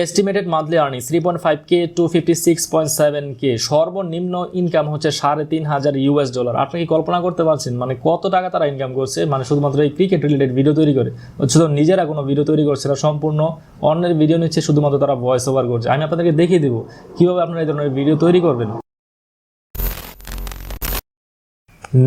Estimated monthly earning 3.5K to 56.7K, সর্বনিম্ন income হচ্ছে $3,500 আপনি কি কল্পনা করতে পারছেন মানে কত টাকা তারা ইনকাম করছে? মানে শুধুমাত্র এই ক্রিকেট রিলেটেড ভিডিও তৈরি করে, শুধু নিজেরা কোনো ভিডিও তৈরি করছে না, সম্পূর্ণ অন্যের ভিডিও নিচ্ছে, শুধুমাত্র তারা ভয়েস ওভার করছে। আমি আপনাদেরকে দেখিয়ে দেবো কিভাবে আপনারা এই ধরনের ভিডিও তৈরি করবেন।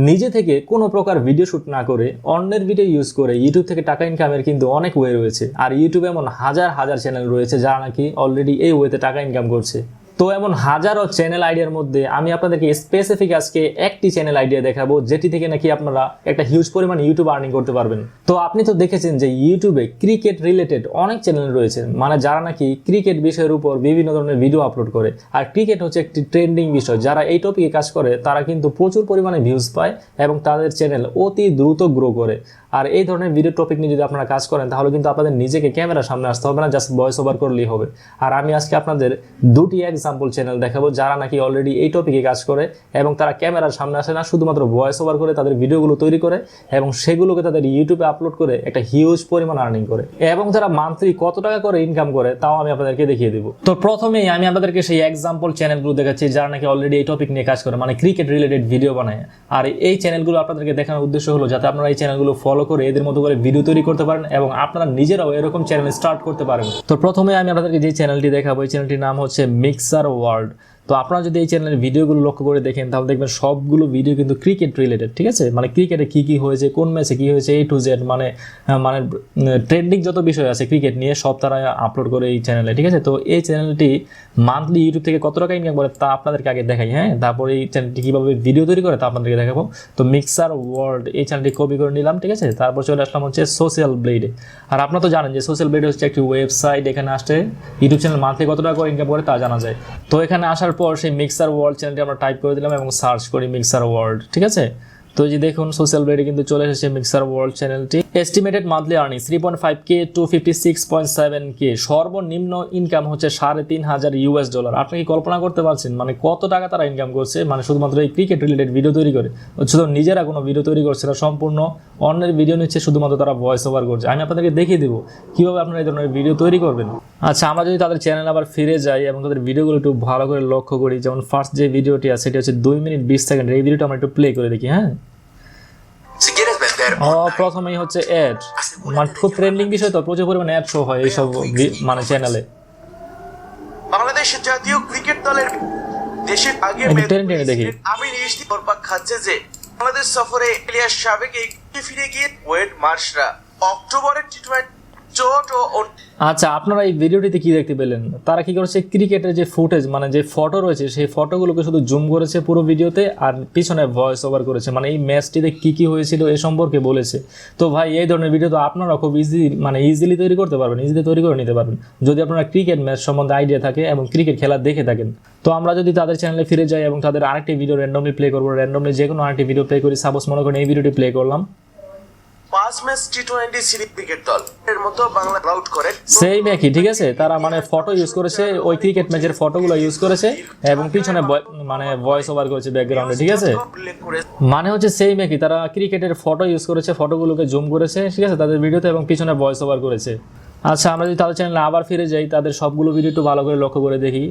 নিজে থেকে কোনো প্রকার ভিডিও শুট না করে অন্যের ভিডিও ইউজ করে ইউটিউব থেকে টাকা ইনকামের কিন্তু অনেক ওয়ে রয়েছে। আর ইউটিউবে এমন হাজার হাজার চ্যানেল রয়েছে যারা নাকি অলরেডি এই ওয়েতে টাকা ইনকাম করছে। তো এমন হাজারো চ্যানেল আইডিয়ার মধ্যে আমি আপনাদেরকে স্পেসিফিক আজকে একটি চ্যানেল আইডিয়া দেখাবো যেটি থেকে নাকি আপনারা একটা হিউজ পরিমাণ ইউটিউব আর্নিং করতে পারবেন। তো আপনি তো দেখেছেন যে ইউটিউবে ক্রিকেট রিলেটেড অনেক চ্যানেল রয়েছে, মানে যারা নাকি ক্রিকেট বিষয়ের উপর বিভিন্ন ধরনের ভিডিও আপলোড করে। আর ক্রিকেট হচ্ছে একটি ট্রেন্ডিং বিষয়, যারা এই টপিকে কাজ করে তারা কিন্তু প্রচুর পরিমাণে ভিউজ পায় এবং তাদের চ্যানেল অতি দ্রুত গ্রো করে। আর এই ধরনের ভিডিও টপিক নিয়ে যদি আপনারা কাজ করেন তাহলে কিন্তু আপনাদের নিজেকে ক্যামেরার সামনে আসতে হবে না, জাস্ট ভয়েস ওভার করলেই হবে। আর আমি আজকে আপনাদের দুটি এক্সাম্পল চ্যানেল দেখাবো যারা নাকি অলরেডি এই টপিকে কাজ করে এবং তারা ক্যামেরার সামনে আসে না, শুধুমাত্র ভয়েস ওভার করে তাদের ভিডিওগুলো তৈরি করে এবং সেগুলোকে তাদের ইউটিউবে আপলোড করে একটা হিউজ পরিমাণ আর্নিং করে। এবং তারা মান্থলি কত টাকা করে ইনকাম করে তাও আমি আপনাদেরকে দেখিয়ে দেবো। তো প্রথমেই আমি আপনাদেরকে সেই এক্সাম্পল চ্যানেলগুলো দেখাচ্ছি যারা নাকি অলরেডি এই টপিক নিয়ে কাজ করে, মানে ক্রিকেট রিলেটেড ভিডিও বানায়। আর এই চ্যানেলগুলো আপনাদেরকে দেখানোর উদ্দেশ্য হলো যাতে আপনারা এই চ্যানেলগুলো ফলো করে এদের মতো করে ভিডিও তৈরি করতে পারেন এবং আপনারা নিজেরাও এরকম চ্যানেল স্টার্ট করতে পারেন। তো প্রথমে আমি আপনাদেরকে যে চ্যানেলটি দেখাবো এই চ্যানেলটির নাম হচ্ছে মিক্সার ওয়ার্ল্ড। তো আপনারা যদি এই চ্যানেলের ভিডিওগুলো লক্ষ্য করে দেখেন তাহলে দেখবেন সবগুলো ভিডিও কিন্তু ক্রিকেট রিলেটেড, ঠিক আছে? মানে ক্রিকেটে কি কি হয়েছে, কোন ম্যাচে কি হয়েছে, A to Z, মানে ট্রেন্ডিং যত বিষয় আছে ক্রিকেট নিয়ে সব তারা আপলোড করে এই চ্যানেলে, ঠিক আছে? তো এই চ্যানেলটি মান্থলি ইউটিউব থেকে কত টাকা ইনকাম করে তা আপনাদেরকে আগে দেখাই, হ্যাঁ? তারপরে এই চ্যানেলটি কীভাবে ভিডিও তৈরি করে তা আপনাদেরকে দেখাবো। তো মিক্সার ওয়ার্ল্ড এই চ্যানেলটি কপি করে নিলাম, ঠিক আছে? তারপর চলে আসলাম হচ্ছে সোশ্যাল ব্লেডে। আর আপনারা তো জানেন যে সোশ্যাল ব্লেড হচ্ছে একটি ওয়েবসাইট, এখানে আসতে ইউটিউব চ্যানেল মান্থলি কত টাকা করে ইনকাম করে তা জানা যায়। তো এখানে আসার পর সেই মিক্সার ওয়ার্ল্ড চ্যানেলটি আমরা টাইপ করে দিলাম এবং সার্চ করি মিক্সার ওয়ার্ল্ড, ঠিক আছে? তো এই যে দেখুন সোশ্যাল ব্লেডে কিন্তু চলে এসেছে মিক্সার ওয়ার্ল্ড চ্যানেলটি। Estimated monthly earning 3.5K to 56.7K, সর্বনিম্ন ইনকাম হচ্ছে $3,500 আপনি কি কল্পনা করতে পারছেন মানে কত টাকা তারা ইনকাম করছে? মানে শুধুমাত্র এই ক্রিকেট রিলেটেড ভিডিও তৈরি করে, শুধু নিজেরা কোনো ভিডিও তৈরি করছে না, সম্পূর্ণ অন্যের ভিডিও নিচ্ছে, শুধুমাত্র তারা ভয়েস ওভার করছে। আমি আপনাদেরকে দেখিয়ে দেবো কিভাবে আপনারা এই ধরনের ভিডিও তৈরি করবেন। আচ্ছা, আমরা যদি তাদের চ্যানেল আবার ফিরে যাই এবং তাদের ভিডিওগুলো একটু ভালো করে লক্ষ্য করি, যেমন ফার্স্ট যে ভিডিওটি আছে সেটি হচ্ছে 2 মিনিট 20 সেকেন্ড। এই ভিডিওটা আমরা একটু প্লে করে দেখি, হ্যাঁ? প্রথমেই হচ্ছে অ্যাড, মানে খুব ট্রেন্ডিং বিষয়, তো প্রচুর পরিমাণে অ্যাড শো হয় এইসব মানে চ্যানেলে। বাংলাদেশের জাতীয় ক্রিকেট দলের দেশের আগে দেখি আমি নিশ্চিত পরপাক খাচ্ছে যে বাংলাদেশ সফরে ইলিয়াস সাবেক ফিরে গিয়ে ওয়েড মার্শরা অক্টোবরের টি-20 চোট ও। আচ্ছা, আপনারা এই ভিডিওটিতে কি দেখতে পেলেন? তারা কি করেছে, ক্রিকেটের যে ফুটেজ মানে যে ফটো রয়েছে সেই ফটোগুলোকে শুধু জুম করেছে পুরো ভিডিওতে আর পিছনে ভয়েস ওভার করেছে, মানে এই ম্যাচটিতে কি কি হয়েছিল এ সম্পর্কে বলেছে। তো ভাই এই ধরনের ভিডিও তো আপনারা খুব ইজিলি তৈরি করতে পারবেন, ইজিলি তৈরি করে নিতে পারবেন যদি আপনারা ক্রিকেট ম্যাচ সম্বন্ধে আইডিয়া থাকে এবং ক্রিকেট খেলা দেখে থাকেন। তো আমরা যদি তাদের চ্যানেলে ফিরে যাই এবং তাদের আরেকটি ভিডিও র্যান্ডমলি প্লে করবো, র্যান্ডমলি যে কোনো আরেকটি ভিডিও প্লে করি, সাপোজ মনে করেন এই ভিডিওটি প্লে করলাম। 5 ম্যাচ টি-20 সিরিজ ক্রিকেট দল এর মতো বাংলা আউট করে সেম একই, ঠিক আছে? তারা মানে ফটো ইউজ করেছে, ওই ক্রিকেট ম্যাচের ফটোগুলো ইউজ করেছে এবং পিছনে মানে ভয়েস ওভার করেছে ব্যাকগ্রাউন্ডে, ঠিক আছে? মানে হচ্ছে সেম একই, তারা ক্রিকেটের ফটো ইউজ করেছে, ফটোগুলোকে জুম করেছে, ঠিক আছে, তাদের ভিডিওতে এবং পিছনে ভয়েস ওভার করেছে। আচ্ছা, আমরা যদি তাদের চ্যানেলে আবার ফিরে যাই, তাদের সবগুলো ভিডিও একটু ভালো করে লক্ষ্য করে দেখি,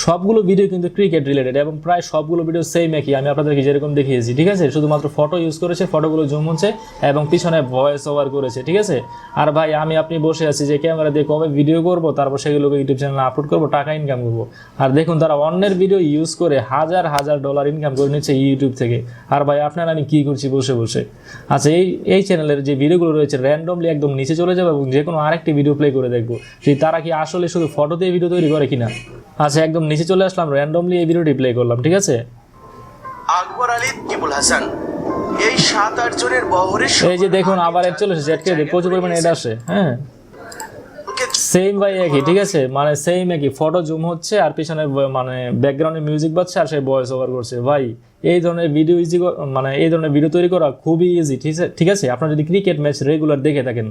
সবগুলো ভিডিও কিন্তু ক্রিকেট রিলেটেড এবং প্রায় সবগুলো ভিডিও সেম একই, আমি আপনাদেরকে যেরকম দেখিয়েছি, ঠিক আছে? শুধুমাত্র ফটো ইউজ করেছে, ফটোগুলো জুম হচ্ছে এবং পিছনে ভয়েস ওভার করেছে, ঠিক আছে? আর ভাই আপনি বসে আছি যে ক্যামেরা দিয়ে কবে ভিডিও করব, তারপর সেগুলোকে ইউটিউব চ্যানেলে আপলোড করবো, টাকা ইনকাম করবো। আর দেখুন তারা অন্যের ভিডিও ইউজ করে হাজার হাজার ডলার ইনকাম করে নিচ্ছে ইউটিউব থেকে। আর ভাই আপনারা আমি কি করছি বসে বসে। আচ্ছা, এই চ্যানেলের যে ভিডিওগুলো রয়েছে র্যান্ডমলি একদম নিচে চলে যাবে এবং যে কোনো আরেকটি ভিডিও প্লে করে দেখবো যে তারা কি আসলে শুধু ফটো দিয়ে ভিডিও তৈরি করে কিনা। আচ্ছা, একদম নিচে চলে আসলাম, র্যান্ডমলি এই ভিডিওটি প্লে করলাম, ঠিক আছে? আকবর আলী, কিবুল হাসান, এই 7-8 জনের বহরে এই যে দেখুন আবার এড চলে এসেছে, প্রচুর পরিমাণে এড আসে, হ্যাঁ? সেম ভাই একই, ঠিক আছে? মানে সেম একই, ফটো জুম হচ্ছে আর পিছনে মানে ব্যাকগ্রাউন্ডে মিউজিক বাজছে আর সে ভয়েস ওভার করছে। ভাই এই ধরনের ভিডিও এই ধরনের ভিডিও তৈরি করা খুবই ইজি, ঠিক আছে? আপনারা যদি ক্রিকেট ম্যাচ রেগুলার দেখে থাকেন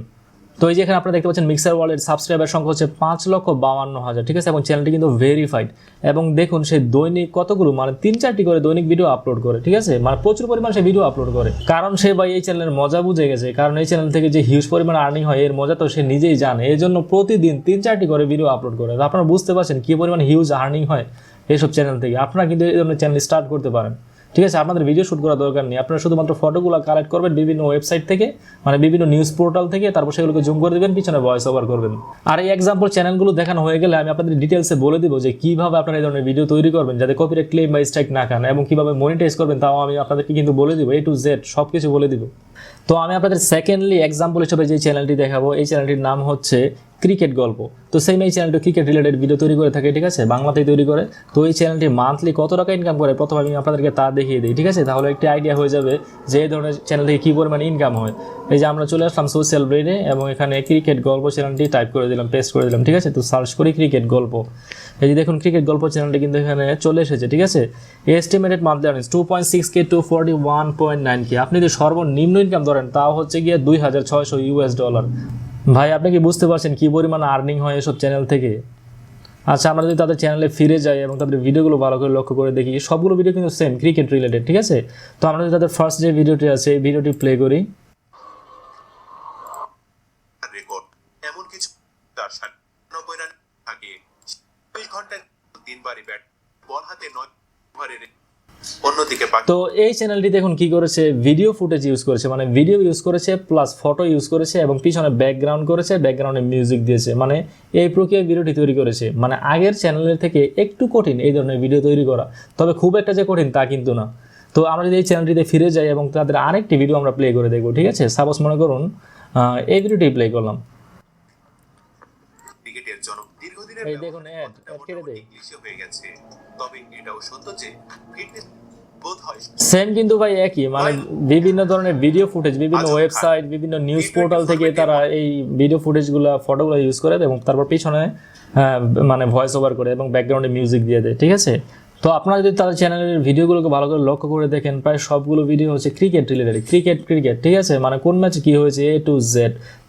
তো এই যে এখানে আপনারা দেখতে পাচ্ছেন মিক্সার ওয়ার্ল্ডের সাবস্ক্রাইবার সংখ্যা হচ্ছে 5,52,000, ঠিক আছে, এবং চ্যানেলটি কিন্তু ভেরিফাইড। এবং দেখুন সে দৈনিক কতগুলো মানে 3-4টি করে দৈনিক ভিডিও আপলোড করে, ঠিক আছে, মানে প্রচুর পরিমাণ সে ভিডিও আপলোড করে। কারণ সে ভাই এই চ্যানেলের মজা বুঝে গেছে, কারণ এই চ্যানেল থেকে যে হিউজ পরিমাণ আর্নিং হয় এর মজা তো সে নিজেই জানে, এই জন্য প্রতিদিন 3-4টি করে ভিডিও আপলোড করে। তো আপনারা বুঝতে পারছেন কি পরিমাণ হিউজ আর্নিং হয় এইসব চ্যানেল থেকে। আপনারা কিন্তু এই ধরনের চ্যানেল স্টার্ট করতে পারেন, ঠিক আছে। আপনাদের ভিডিও শুট করার দরকার নেই, আপনারা শুধুমাত্র ফটোগুলো কালেক্ট করবেন বিভিন্ন ওয়েবসাইট থেকে, মানে বিভিন্ন নিউজ পোর্টাল থেকে, তারপর সেগুলোকে জুম করে দেবেন, পিছনে ভয়েস ওভার করবেন। আর এই এক্সাম্পল চ্যানেলগুলো দেখানো হয়ে গেলে আমি আপনাদের ডিটেলসে বলে দিব যে কিভাবে আপনারা এই ধরনের ভিডিও তৈরি করবেন যাতে কপিরাইট ক্লেম বা স্ট্রাইক না খান, এবং কিভাবে মনিটাইজ করবেন তাও আমি আপনাদেরকে কিন্তু বলে দিব, A to Z সব কিছু বলে দিব। তো আমি আপনাদের সেকেন্ডলি এক্সাম্পল হিসেবে যে চ্যানেলটি দেখাবো, এই চ্যানেলটির নাম হচ্ছে ক্রিকেট গল্প। তো সেম এই চ্যানেলটি ক্রিকেট রিলেটেড ভিডিও তৈরি করে থাকে, ঠিক আছে, বাংলাতেই তৈরি করে। তো এই চ্যানেলটি মান্থলি কত টাকা ইনকাম করে প্রথমে আমি আপনাদেরকে তা দেখিয়ে দিই, ঠিক আছে, তাহলে একটি আইডিয়া হয়ে যাবে যে এই ধরনের চ্যানেল থেকে কী পরিমাণে ইনকাম হয়। এই যে আমরা চলে আসলাম সোশ্যাল ব্রেনে এবং এখানে ক্রিকেট গল্প চ্যানেলটি টাইপ করে দিলাম, পেস্ট করে দিলাম, ঠিক আছে। তো সার্চ করি ক্রিকেট গল্প, এই যে দেখুন ক্রিকেট গল্প চ্যানেলটি কিন্তু এখানে চলে এসেছে, ঠিক আছে। Estimated monthly earnings 2.6K to 41.9K। আপনি যদি সর্বনিম্ন ইনকাম ধরেন তাও হচ্ছে গিয়ে $2,600। ভাই আপনি কি বুঝতে পারছেন কি পরিমাণ আর্নিং হয় এসব চ্যানেল থেকে? আচ্ছা, আমরা যদি তাদের চ্যানেলে ফিরে যাই এবং তাদের ভিডিওগুলো ভালো করে লক্ষ্য করে দেখি, সবগুলো ভিডিও কিন্তু সেম ক্রিকেট রিলেটেড, ঠিক আছে। তো আমরা যদি তাদের ফার্স্ট যে ভিডিওটি আছে এই ভিডিওটি প্লে করি, রেকর্ড এমন কিছু 90 রান থাকে 2 ঘন্টায় 3 বারই ব্যাট বল হাতে 9 ওভারের। অন্যদিকে তো এই চ্যানেলটি দেখুন কি করেছে, ভিডিও ফুটেজ ইউজ করেছে, মানে ভিডিও ইউজ করেছে প্লাস ফটো ইউজ করেছে এবং পিছনে ব্যাকগ্রাউন্ড করেছে, ব্যাকগ্রাউন্ডে মিউজিক দিয়েছে, মানে এই প্রক্রিয়ায় ভিডিওটি তৈরি করেছে। মানে আগের চ্যানেলের থেকে একটু কঠিন এই ধরনের ভিডিও তৈরি করা, তবে খুব একটা যে কঠিন তা কিন্তু না। তো আমরা যদি এই চ্যানেলটিতে ফিরে যাই এবং তাদের আরেকটি ভিডিও আমরা প্লে করে দেখবো, ঠিক আছে। সাপোজ মনে করুন এই ভিডিওটি প্লে করলাম, ক্রিকেটের জনক দীর্ঘদিনের এই দেখুন অ্যাড কেটে দেই। ইংলিশে হয়ে গেছে, তবে এটাও সত্য যে ফিটনেস বোধ হয় সেম কিন্তু ভাই একই, মানে বিভিন্ন ধরনের ভিডিও ফুটেজ বিভিন্ন ওয়েবসাইট বিভিন্ন নিউজ পোর্টাল থেকে তারা এই ভিডিও ফুটেজগুলো ফটোগুলো ইউজ করে এবং তারপর পিছনে মানে ভয়েস ওভার করে এবং ব্যাকগ্রাউন্ডে মিউজিক দিয়ে দেয়, ঠিক আছে। তো আপনারা যদি তাদের চ্যানেলের ভিডিওগুলোকে ভালো করে লক্ষ্য করে দেখেন, প্রায় সবগুলো ভিডিও হচ্ছে ক্রিকেট রিলেটেড, ক্রিকেট, ঠিক আছে, মানে কোন ম্যাচে কী হয়েছে A to Z।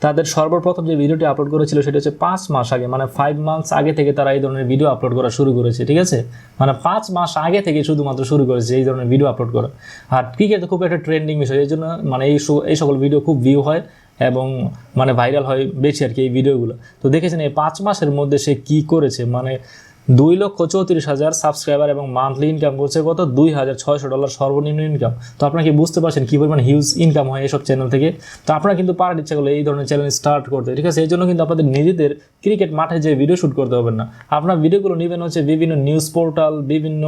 তাদের সর্বপ্রথম যে ভিডিওটি আপলোড করেছিল সেটা হচ্ছে 5 মাস আগে, মানে 5 মান্থস আগে থেকে তারা এই ধরনের ভিডিও আপলোড করা শুরু করেছে, ঠিক আছে, মানে 5 মাস আগে থেকে শুধুমাত্র শুরু করেছে এই ধরনের ভিডিও আপলোড করা। আর ক্রিকেট খুব একটা ট্রেন্ডিং বিষয়, এই জন্য মানে এই সকল ভিডিও খুব ভিউ হয় এবং মানে ভাইরাল হয় বেশি আর কি এই ভিডিওগুলো। তো দেখেছেন এই 5 মাসের মধ্যে সে কী করেছে, মানে $2,34,000 সাবস্ক্রাইবার এবং মান্থলি ইনকাম করছে কত $2,600 সর্বনিম্ন ইনকাম। তো আপনারা কি বুঝতে পারছেন কী পরিমাণ হিউজ ইনকাম হয় এইসব চ্যানেল থেকে? তো আপনারা কিন্তু পারার ইচ্ছা করলে এই ধরনের চ্যানেল স্টার্ট করতে, ঠিক আছে। এই জন্য কিন্তু আপনাদের নিজেদের ক্রিকেট মাঠে যে ভিডিও শ্যুট করতে হবে না, আপনার ভিডিওগুলো নেবেন হচ্ছে বিভিন্ন নিউজ পোর্টাল, বিভিন্ন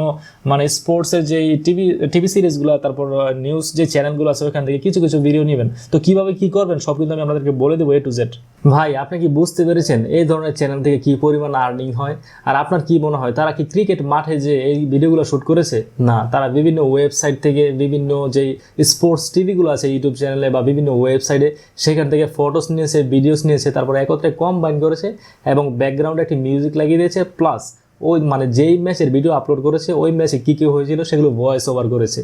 মানে স্পোর্টসের যে টিভি সিরিজগুলো, তারপর নিউজ যে চ্যানেলগুলো আছে ওইখান থেকে কিছু কিছু ভিডিও নেবেন। তো কীভাবে কী করবেন সব কিন্তু আমি আপনাদেরকে বলে দেবো A to Z। ভাই আপনি কি বুঝতে পেরেছেন এই ধরনের চ্যানেল থেকে কী পরিমাণ আর্নিং হয়? আর আপনার কি মনে হয় তারা কি ক্রিকেট মাঠে যে এই ভিডিওগুলো শ্যুট করেছে? না, তারা বিভিন্ন ওয়েবসাইট থেকে বিভিন্ন যেই স্পোর্টস টিভিগুলো আছে ইউটিউব চ্যানেলে বা বিভিন্ন ওয়েবসাইটে সেখান থেকে ফটোস নিয়েছে, ভিডিওস নিয়েছে, তারপর একত্রে কম্বাইন করেছে এবং ব্যাকগ্রাউন্ডে একটি মিউজিক লাগিয়ে দিয়েছে, প্লাস ওই মানে যেই ম্যাচের ভিডিও আপলোড করেছে ওই ম্যাচে কী কী হয়েছিল সেগুলো ভয়েস ওভার করেছে।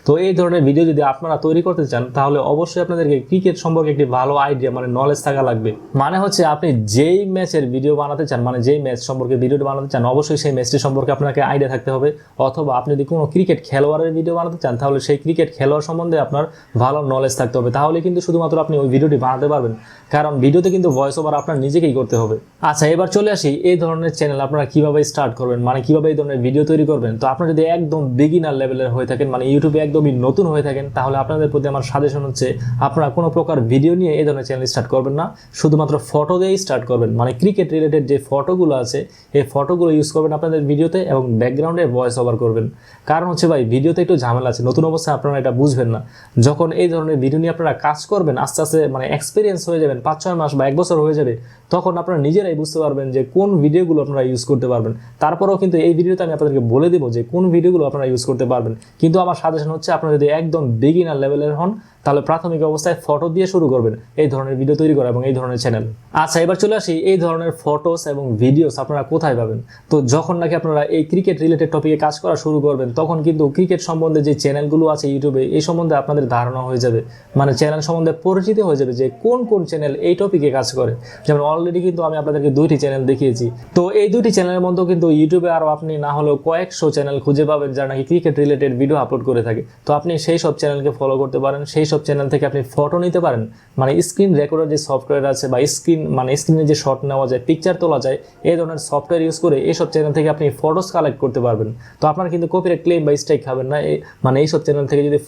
তো এই ধরনের ভিডিও যদি আপনারা তৈরি করতে চান তাহলে অবশ্যই আপনাদেরকে ক্রিকেট সম্পর্কে একটি ভালো আইডিয়া মানে নলেজ থাকা লাগবে। মানে হচ্ছে আপনি যেই ম্যাচের ভিডিও বানাতে চান, মানে যেই ম্যাচ সম্পর্কে ভিডিওটা বানাতে চান, অবশ্যই সেই ম্যাচটি সম্পর্কে আপনাকে আইডিয়া থাকতে হবে। অথবা আপনি যদি কোনো ক্রিকেট খেলোয়াড়ের ভিডিও বানাতে চান তাহলে সেই ক্রিকেট খেলোয়াড় সম্বন্ধে আপনার ভালো নলেজ থাকতে হবে, তাহলে কিন্তু শুধুমাত্র আপনি ওই ভিডিওটি বানাতে পারবেন, কারণ ভিডিওতে কিন্তু ভয়েস ওভার আপনার নিজেকেই করতে হবে। আচ্ছা, এবার চলে আসি এই ধরনের চ্যানেল আপনারা কীভাবে স্টার্ট করবেন, মানে কীভাবে এই ধরনের ভিডিও তৈরি করবেন। তো আপনারা যদি একদম বিগিনার লেভেলের হয়ে থাকেন, মানে ইউটিউবে একদমই নতুন হয়ে থাকেন, তাহলে আপনাদের প্রতি আমার সাজেশন হচ্ছে আপনারা কোনো প্রকার ভিডিও নিয়ে এই ধরনের চ্যানেল স্টার্ট করবেন না, শুধুমাত্র ফটো দিয়েই স্টার্ট করবেন। মানে ক্রিকেট রিলেটেড যে ফটোগুলো আছে এই ফটোগুলো ইউজ করবেন আপনাদের ভিডিওতে এবং ব্যাকগ্রাউন্ডে ভয়েস ওভার করবেন। কারণ হচ্ছে ভাই ভিডিওতে একটু ঝামেলা আছে, নতুন অবস্থায় আপনারা এটা বুঝবেন না। যখন এই ধরনের ভিডিও নিয়ে আপনারা কাজ করবেন আস্তে আস্তে মানে এক্সপিরিয়েন্স হয়ে যাবেন, 5-6 মাস বা 1 বছর হয়ে যাবে, তখন আপনারা নিজেরাই বুঝতে পারবেন যে কোন ভিডিওগুলো আপনারা ইউজ করতে পারবেন। তারপরেও কিন্তু এই ভিডিওতে আমি আপনাদেরকে বলে দেবো যে কোন ভিডিওগুলো আপনারা ইউজ করতে পারবেন। কিন্তু আমার সাজেশন হচ্ছে আপনারা যদি একদম বিগিনার লেভেলের হন তাহলে প্রাথমিক অবস্থায় ফটো দিয়ে শুরু করবেন এই ধরনের ভিডিও তৈরি করা এবং এই ধরনের চ্যানেল। আচ্ছা, এবার চলে আসি এই ধরনের ফটোস এবং ভিডিওস আপনারা কোথায় পাবেন। তো যখন নাকি আপনারা এই ক্রিকেট রিলেটেড টপিকে কাজ করা শুরু করবেন, তখন কিন্তু ক্রিকেট সম্বন্ধে যে চ্যানেলগুলো আছে ইউটিউবে, এই সম্বন্ধে আপনাদের ধারণা হয়ে যাবে, মানে চ্যানেল সম্বন্ধে পরিচিত হয়ে যাবে যে কোন কোন চ্যানেল এই টপিকে কাজ করে। যেমন অলরেডি কিন্তু আমি আপনাদেরকে 2টি চ্যানেল দেখিয়েছি। তো এই 2টি চ্যানেলের মধ্যেও কিন্তু ইউটিউবে আরও আপনি না হলেও কয়েকশো চ্যানেল খুঁজে পাবেন যারা নাকি ক্রিকেট রিলেটেড ভিডিও আপলোড করে থাকে। তো আপনি সেই সব চ্যানেলকে ফলো করতে পারেন, সেই সব চ্যানেল থেকে আপনি ফটো নিতে পারেন, মানে স্ক্রিন রেকর্ডার যে সফটওয়্যার আছে বা স্ক্রিনে যে শট নেওয়া যায়, পিকচার তোলা যায়, এই ধরনের সফটওয়্যার ইউজ করে এইসব চ্যানেল থেকে আপনি ফটোস কালেক্ট করতে পারবেন। তো আপনার কিন্তু কপিরাইট ক্লেম বা স্ট্রাইক খাবেন না মানে এইসব চ্যানেল থেকে যদি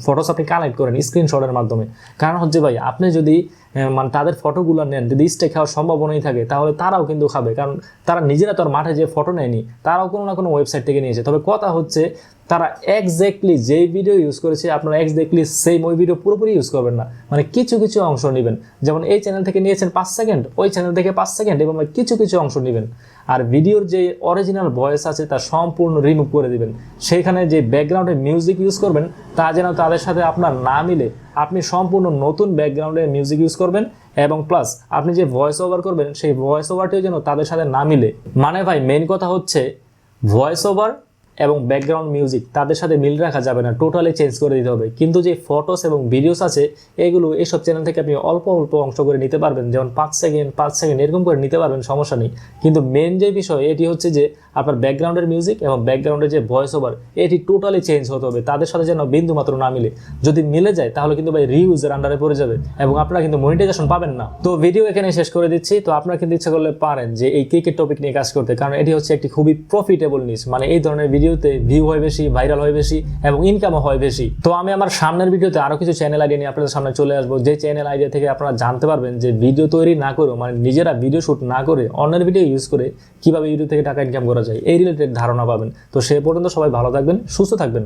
ফটোস আপনি কালেক্ট করেন স্ক্রিনশটের মাধ্যমে। কারণ হচ্ছে ভাই, আপনি যদি মানে তাদের ফটোগুলো নেন, যদি স্ট্রাইক খাওয়ার সম্ভাবনাই থাকে, তাহলে তারাও কিন্তু খাবে, কারণ তারা নিজেরা তো আর মাঠে যে ফটো নেয়নি, তারাও কোনো না কোনো ওয়েবসাইট থেকে নিয়েছে। তবে কথা হচ্ছে তারা এক্স্যাক্টলি যেই ভিডিও ইউজ করেছে আপনারা এক্স্যাক্টলি সেম ওই ভিডিও পুরোপুরি ইউজ করবেন না, মানে কিছু কিছু অংশ নেবেন। যেমন এই চ্যানেল থেকে নিয়েছেন 5 সেকেন্ড, ওই চ্যানেল থেকে 5 সেকেন্ড, এবং কিছু কিছু অংশ নেবেন। আর ভিডিওর যে অরিজিনাল ভয়েস আছে তা সম্পূর্ণ রিমুভ করে দিবেন। সেইখানে যে ব্যাকগ্রাউন্ডে মিউজিক ইউজ করবেন তা যেন তাদের সাথে আপনার না মিলে, আপনি সম্পূর্ণ নতুন ব্যাকগ্রাউন্ডে মিউজিক ইউজ করবেন, এবং প্লাস আপনি যে ভয়েস ওভার করবেন সেই ভয়েস ওভারটিও যেন তাদের সাথে না মিলে। মানে ভাই, মেইন কথা হচ্ছে ভয়েস ওভার এবং ব্যাকগ্রাউন্ড মিউজিক তাদের সাথে মিল রাখা যাবে না, টোটালি চেঞ্জ করে দিতে হবে। কিন্তু যে ফটোস এবং ভিডিওস আছে এগুলো এইসব চ্যানেল থেকে আপনি অল্প অল্প অংশ করে নিতে পারবেন, যেমন 5 সেকেন্ড এরকম করে নিতে পারবেন, সমস্যা নেই। কিন্তু মেন যে বিষয় এটি হচ্ছে যে আপনার ব্যাকগ্রাউন্ডের মিউজিক এবং ব্যাকগ্রাউন্ডের যে ভয়েস ওভার এটি টোটালি চেঞ্জ হতে হবে, তাদের সাথে যেন বিন্দু মাত্র না মিলে। যদি মিলে যায় তাহলে কিন্তু ভাই রিউজের আন্ডারে পড়ে যাবে এবং আপনারা কিন্তু মনিটাইজেশন পাবেন না। তো ভিডিও এখানে শেষ করে দিচ্ছি। তো আপনারা কিন্তু ইচ্ছা করলে পারেন যে এই ক্রিকেট টপিক নিয়ে কাজ করতে, কারণ এটি হচ্ছে একটি খুবই প্রফিটেবল নিউজ। মানে এই ধরনের ভিডিওতে ভিউ হয় বেশি, ভাইরাল হয় বেশি এবং ইনকামও হয় বেশি। তো আমি আমার সামনের ভিডিওতে আরো কিছু চ্যানেল আইডিয়া নিয়ে আপনাদের সামনে চলে আসবো, যে চ্যানেল আইডিয়া থেকে আপনারা জানতে পারবেন যে ভিডিও তৈরি না করেও, মানে নিজেরা ভিডিও শুট না করে অন্যের ভিডিও ইউজ করে কিভাবে ইউটিউব থেকে টাকা ইনকাম করা যায়, এই রিলেটেড ধারণা পাবেন। তো সে পর্যন্ত সবাই ভালো থাকবেন, সুস্থ থাকবেন।